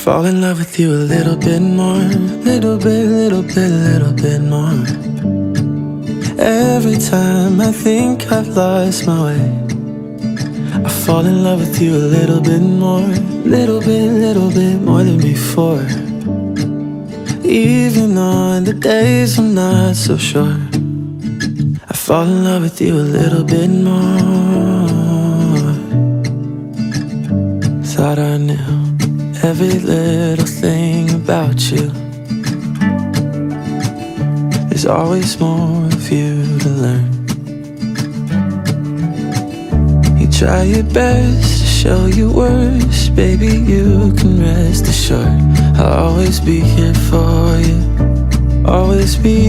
fall in love with you a little bit more, little bit more. Every time I think I've lost my way, I fall in love with you a little bit more, little bit more than before. Even on the days I'm not so sure, I fall in love with you a little bit more. Thought I knew every little thing about you. There's always more of you to learn. You try your best to show your worst, baby, you can rest assured I'll always be here for you, always be